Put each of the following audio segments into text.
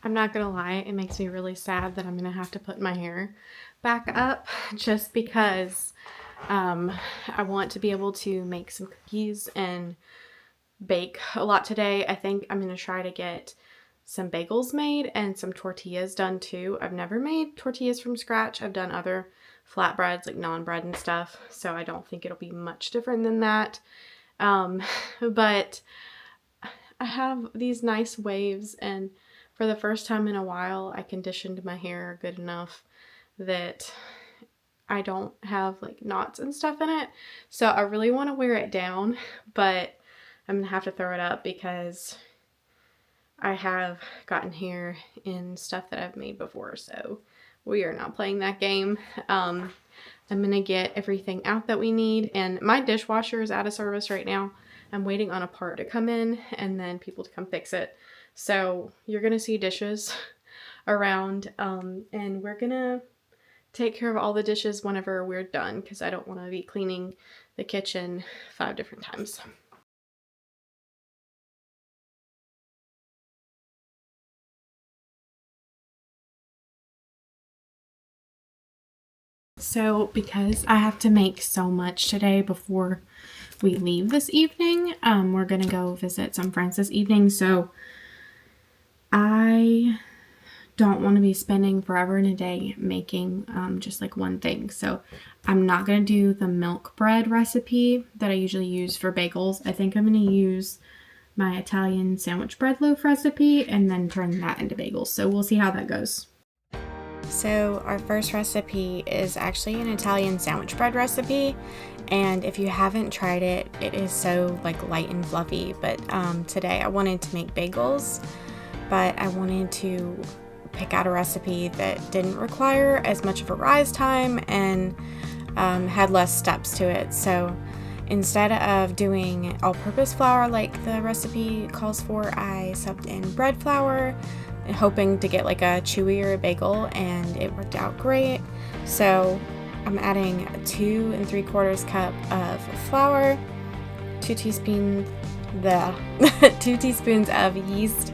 I'm not gonna lie, it makes me really sad that I'm gonna have to put my hair back up just because I want to be able to make some cookies and bake a lot today. I think I'm gonna try to get some bagels made and some tortillas done too. I've never made tortillas from scratch. I've done other flatbreads like naan bread and stuff, so I don't think it'll be much different than that. But I have these nice waves, and for the first time in a while, I conditioned my hair good enough that I don't have like knots and stuff in it. So I really want to wear it down, but I'm gonna have to throw it up because I have gotten hair in stuff that I've made before, so we are not playing that game. I'm gonna get everything out that we need, and my dishwasher is out of service right now. I'm waiting on a part to come in and then people to come fix it. So you're gonna see dishes around, and we're gonna take care of all the dishes whenever we're done because I don't want to be cleaning the kitchen 5 different times. So because I have to make so much today before we leave this evening, we're gonna go visit some friends this evening, so I don't want to be spending forever in a day making just like one thing. So I'm not going to do the milk bread recipe that I usually use for bagels. I think I'm going to use my Italian sandwich bread loaf recipe and then turn that into bagels. So we'll see how that goes. So our first recipe is actually an Italian sandwich bread recipe, and if you haven't tried it, it is so like light and fluffy. But today I wanted to make bagels, but I wanted to pick out a recipe that didn't require as much of a rise time and had less steps to it. So instead of doing all-purpose flour like the recipe calls for, I subbed in bread flour, hoping to get like a chewier bagel, and it worked out great. So I'm adding 2 3/4 cup of flour, 2 teaspoons of yeast,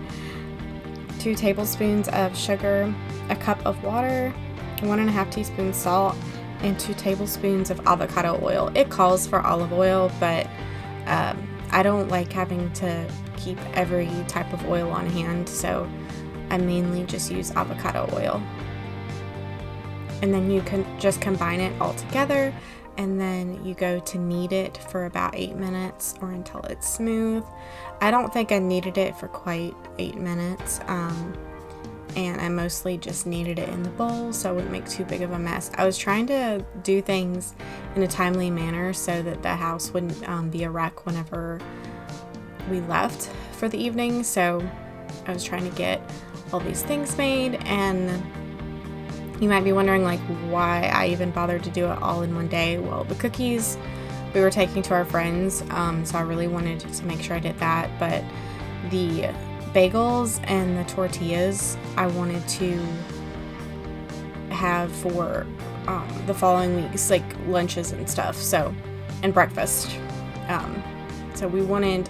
2 tablespoons of sugar, a cup of water, 1.5 teaspoons salt, and 2 tablespoons of avocado oil. It calls for olive oil, but I don't like having to keep every type of oil on hand, so I mainly just use avocado oil. And then you can just combine it all together, and then you go to knead it for about 8 minutes or until it's smooth. I don't think I kneaded it for quite 8 minutes, and I mostly just kneaded it in the bowl so I wouldn't make too big of a mess. I was trying to do things in a timely manner so that the house wouldn't be a wreck whenever we left for the evening, so I was trying to get all these things made. And you might be wondering like why I even bothered to do it all in one day. Well, the cookies we were taking to our friends, so I really wanted to make sure I did that, but the bagels and the tortillas I wanted to have for the following weeks, like lunches and stuff, so, and breakfast. So we wanted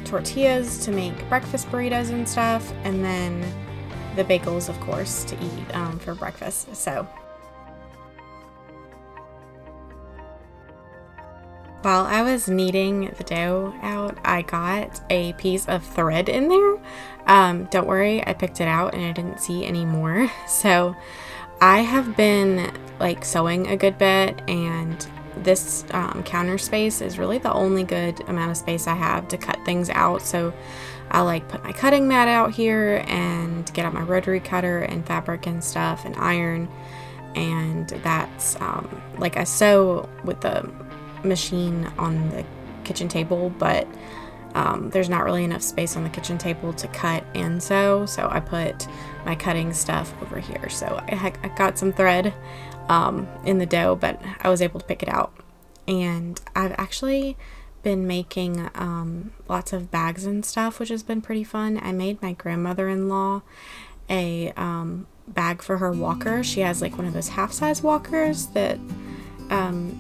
tortillas to make breakfast burritos and stuff, and then the bagels, of course, to eat for breakfast. So while I was kneading the dough out, I got a piece of thread in there. Don't worry, I picked it out and I didn't see any more. So I have been like sewing a good bit, and this counter space is really the only good amount of space I have to cut things out. So I like put my cutting mat out here and get out my rotary cutter and fabric and stuff and iron. And that's like I sew with the machine on the kitchen table, but there's not really enough space on the kitchen table to cut and sew, so I put my cutting stuff over here. So I got some thread in the dough, but I was able to pick it out. And I've actually been making lots of bags and stuff, which has been pretty fun. I made my grandmother-in-law a bag for her walker. She has like one of those half-size walkers that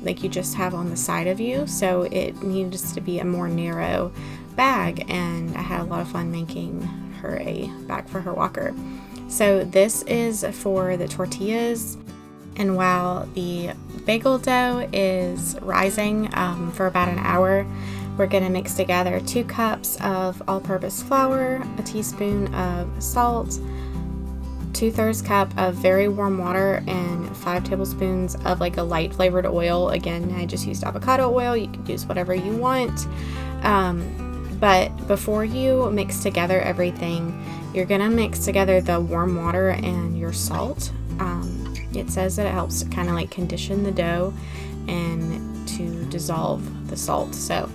like you just have on the side of you, so it needs to be a more narrow bag, and I had a lot of fun making her a bag for her walker. So this is for the tortillas, and while the bagel dough is rising for about an hour, we're going to mix together 2 cups of all-purpose flour, a teaspoon of salt, 2/3 cup of very warm water, and 5 tablespoons of like a light flavored oil. Again, I just used avocado oil. You can use whatever you want. But before you mix together everything, you're gonna mix together the warm water and your salt. It says that it helps to kind of like condition the dough and to dissolve the salt. So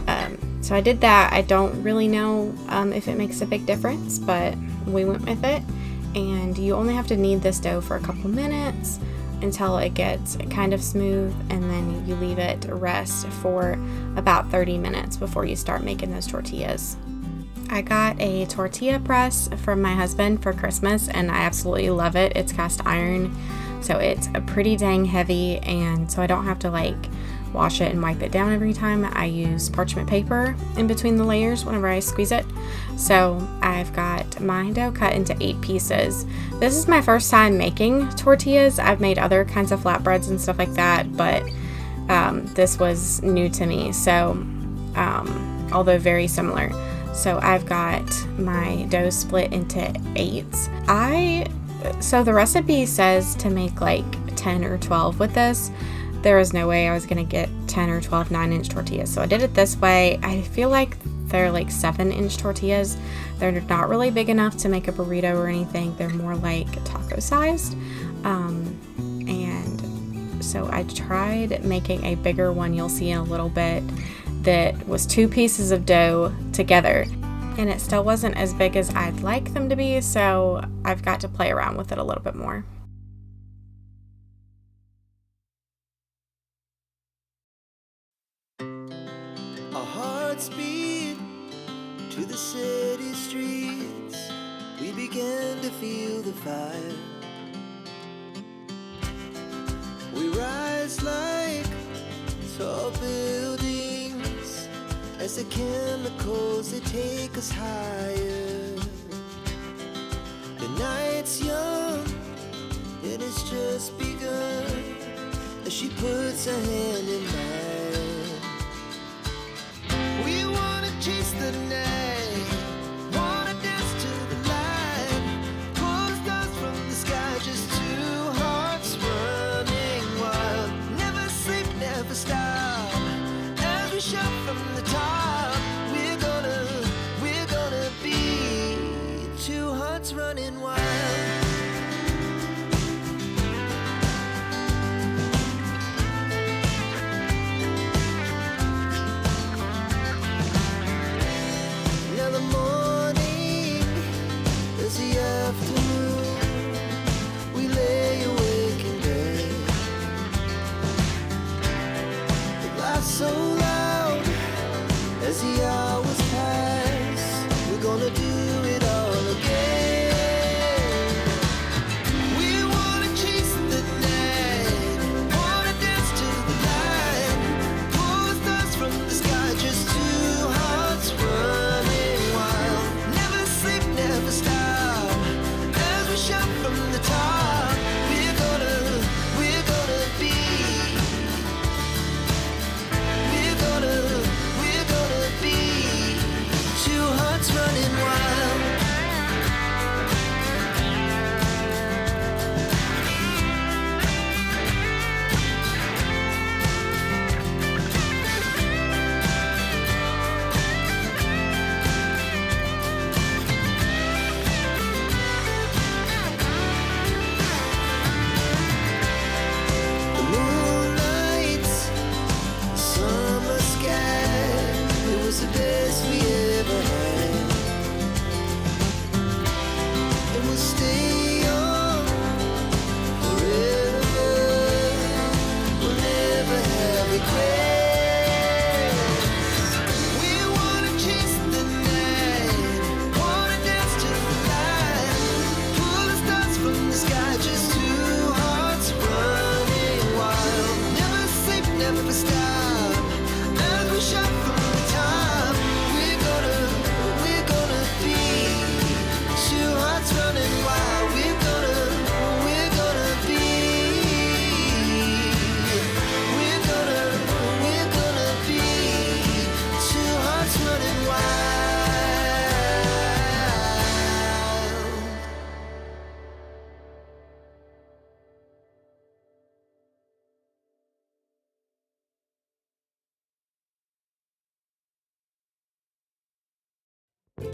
I did that. I don't really know if it makes a big difference, but we went with it. And you only have to knead this dough for a couple minutes until it gets kind of smooth, and then you leave it rest for about 30 minutes before you start making those tortillas. I got a tortilla press from my husband for Christmas, and I absolutely love it. It's cast iron, so it's pretty dang heavy, and so I don't have to like wash it and wipe it down every time. I use parchment paper in between the layers whenever I squeeze it. So I've got my dough cut into 8 pieces. This is my first time making tortillas. I've made other kinds of flatbreads and stuff like that, but this was new to me. So although very similar. So I've got my dough split into 8. So the recipe says to make like 10 or 12 with this. There was no way I was gonna get 10 or 12 9-inch tortillas. So I did it this way. I feel like they're like 7-inch tortillas. They're not really big enough to make a burrito or anything. They're more like taco sized. And so I tried making a bigger one, you'll see in a little bit, that was 2 pieces of dough together. And it still wasn't as big as I'd like them to be, so I've got to play around with it a little bit more. Our hearts beat to the city streets. We began to feel the fire. We rise like tall buildings as the chemicals, they take us higher. The night's young and it's just begun as she puts her hand in mine. We wanna chase the night, wanna dance to the light, pull the stars from the sky, just 2 hearts running wild. Never sleep, never stop, as we shout from the top. We're gonna be 2 hearts running wild.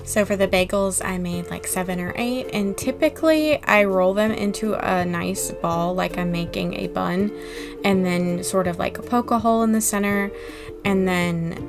So for the bagels, I made like 7 or 8, and typically I roll them into a nice ball like I'm making a bun, and then sort of like poke a hole in the center, and then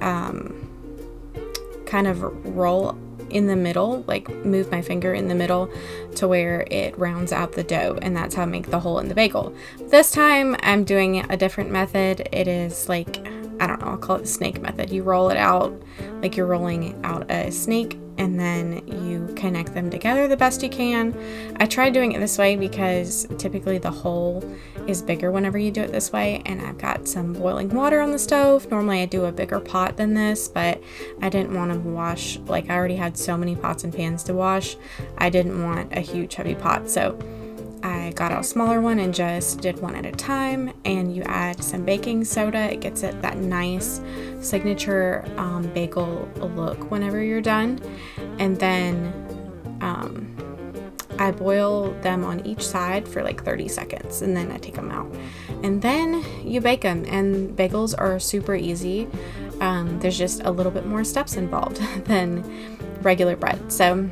kind of roll in the middle, like move my finger in the middle to where it rounds out the dough, and that's how I make the hole in the bagel. This time I'm doing a different method. It is like, I don't know, I'll call it the snake method. You roll it out like you're rolling out a snake, and then you connect them together the best you can. I tried doing it this way because typically the hole is bigger whenever you do it this way, and I've got some boiling water on the stove. Normally I do a bigger pot than this, but I didn't want to wash, like I already had so many pots and pans to wash. I didn't want a huge heavy pot, so I got out a smaller one and just did one at a time. And you add some baking soda. It gets it that nice signature bagel look whenever you're done. And then I boil them on each side for like 30 seconds, and then I take them out. And then you bake them, and bagels are super easy. There's just a little bit more steps involved than regular bread. So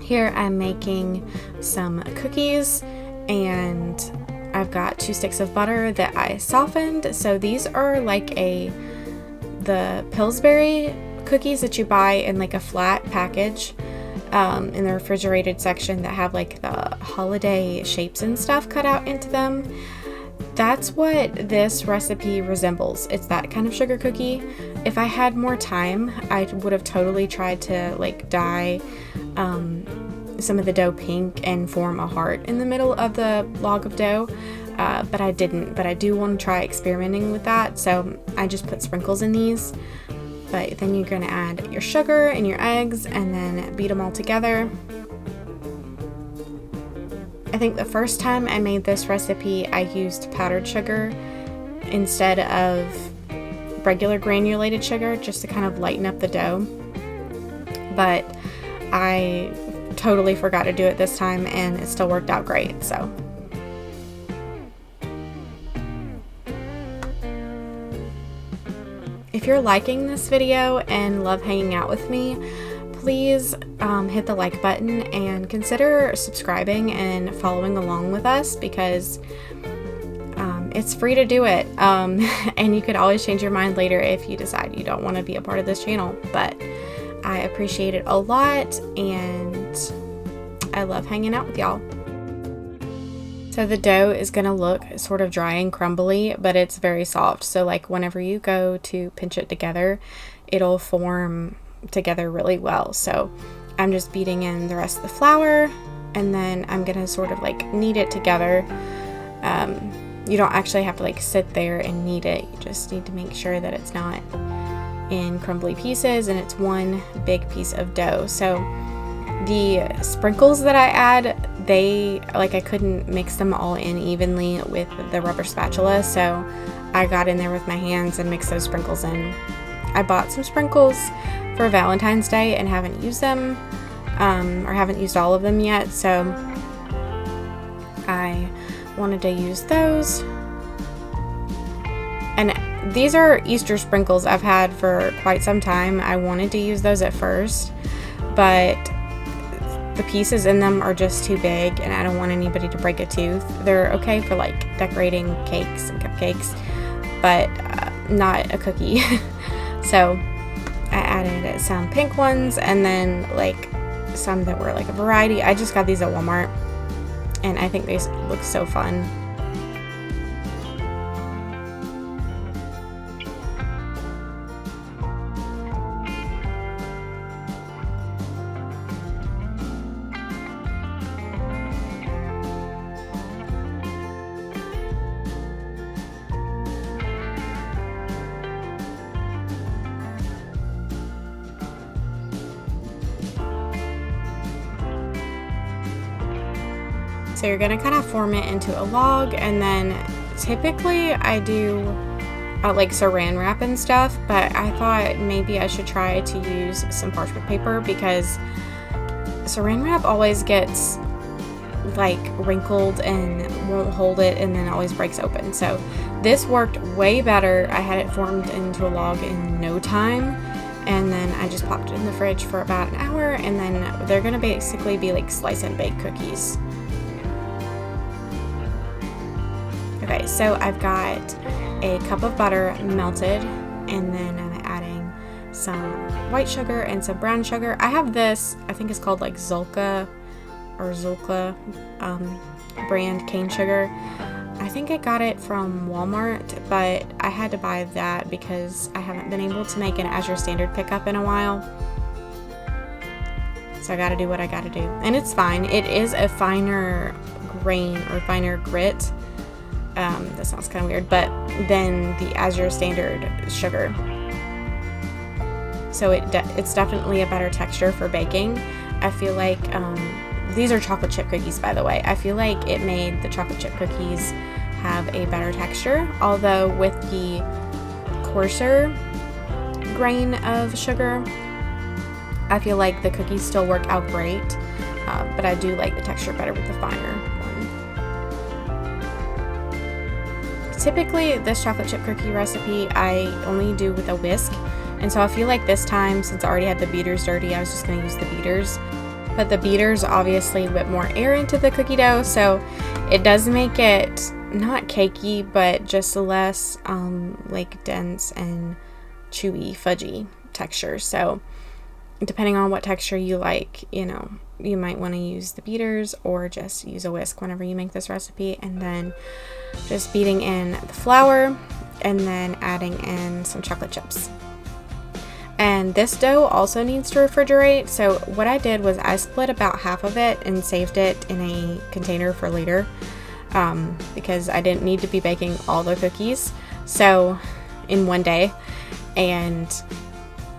here I'm making some cookies, and I've got 2 sticks of butter that I softened. So these are like the Pillsbury cookies that you buy in like a flat package in the refrigerated section that have like the holiday shapes and stuff cut out into them. That's what this recipe resembles. It's that kind of sugar cookie. If I had more time, I would have totally tried to like dye some of the dough pink and form a heart in the middle of the log of dough, but I didn't. But I do want to try experimenting with that, so I just put sprinkles in these. But then you're going to add your sugar and your eggs, and then beat them all together. I think the first time I made this recipe, I used powdered sugar instead of regular granulated sugar, just to kind of lighten up the dough. But I totally forgot to do it this time, and it still worked out great. So if you're liking this video and love hanging out with me, please hit the like button and consider subscribing and following along with us, because it's free to do it, and you could always change your mind later if you decide you don't want to be a part of this channel. But I appreciate it a lot, and I love hanging out with y'all. So the dough is going to look sort of dry and crumbly, but it's very soft. So like whenever you go to pinch it together, it'll form together really well. So I'm just beating in the rest of the flour, and then I'm going to sort of like knead it together. You don't actually have to like sit there and knead it. You just need to make sure that it's not in crumbly pieces and it's one big piece of dough. So the sprinkles that I add, I couldn't mix them all in evenly with the rubber spatula, so I got in there with my hands and mixed those sprinkles in. I bought some sprinkles for Valentine's Day and haven't used them, or haven't used all of them yet, so I wanted to use those. And these are Easter sprinkles I've had for quite some time. I wanted to use those at first, but the pieces in them are just too big, and I don't want anybody to break a tooth. They're okay for like decorating cakes and cupcakes, but not a cookie. So I added some pink ones, and then like some that were like a variety. I just got these at Walmart, and I think they look so fun. So you're going to kind of form it into a log, and then typically I do like saran wrap and stuff, but I thought maybe I should try to use some parchment paper, because saran wrap always gets like wrinkled and won't hold it, and then always breaks open. So this worked way better. I had it formed into a log in no time, and then I just popped it in the fridge for about an hour, and then they're gonna basically be like slice and bake cookies. Okay, so I've got a cup of butter melted, and then I'm adding some white sugar and some brown sugar. I have this, I think it's called like Zulka brand cane sugar. I think I got it from Walmart, but I had to buy that because I haven't been able to make an Azure Standard pickup in a while. So I gotta do what I gotta do. And it's fine. It is a finer grain or finer grit. That sounds kind of weird, but then the Azure Standard sugar. So it's definitely a better texture for baking. I feel like these are chocolate chip cookies, by the way. I feel like it made the chocolate chip cookies have a better texture, although with the coarser grain of sugar, I feel like the cookies still work out great, but I do like the texture better with the finer one. Typically, this chocolate chip cookie recipe I only do with a whisk, and so I feel like this time, since I already had the beaters dirty, I was just going to use the beaters. But the beaters obviously whip more air into the cookie dough, so it does make it not cakey, but just less like dense and chewy, fudgy texture. So depending on what texture you like, you might want to use the beaters or just use a whisk whenever you make this recipe, and then just beating in the flour and then adding in some chocolate chips. And this dough also needs to refrigerate, so what I did was I split about half of it and saved it in a container for later, because I didn't need to be baking all the cookies so in one day. And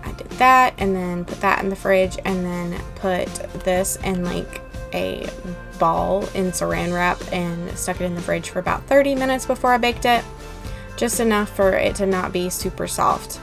I did that, and then put that in the fridge, and then put this in like a ball in saran wrap and stuck it in the fridge for about 30 minutes before I baked it, just enough for it to not be super soft.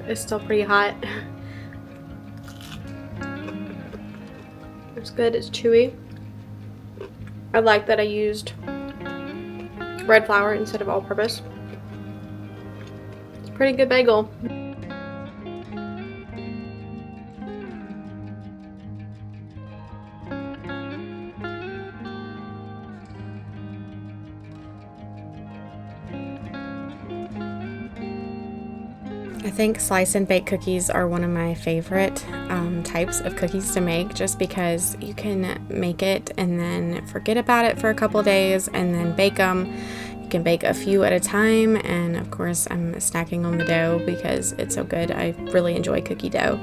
It's still pretty hot. It's good, it's chewy. I like that I used red flour instead of all-purpose. It's a pretty good bagel. I think slice and bake cookies are one of my favorite types of cookies to make, just because you can make it and then forget about it for a couple days and then bake them. You can bake a few at a time, and of course I'm stacking on the dough because it's so good. I really enjoy cookie dough,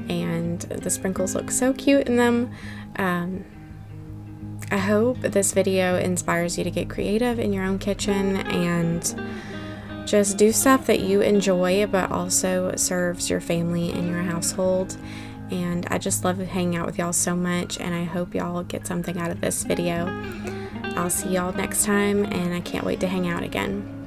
and the sprinkles look so cute in them. I hope this video inspires you to get creative in your own kitchen and just do stuff that you enjoy but also serves your family and your household. And I just love hanging out with y'all so much, and I hope y'all get something out of this video. I'll see y'all next time, and I can't wait to hang out again.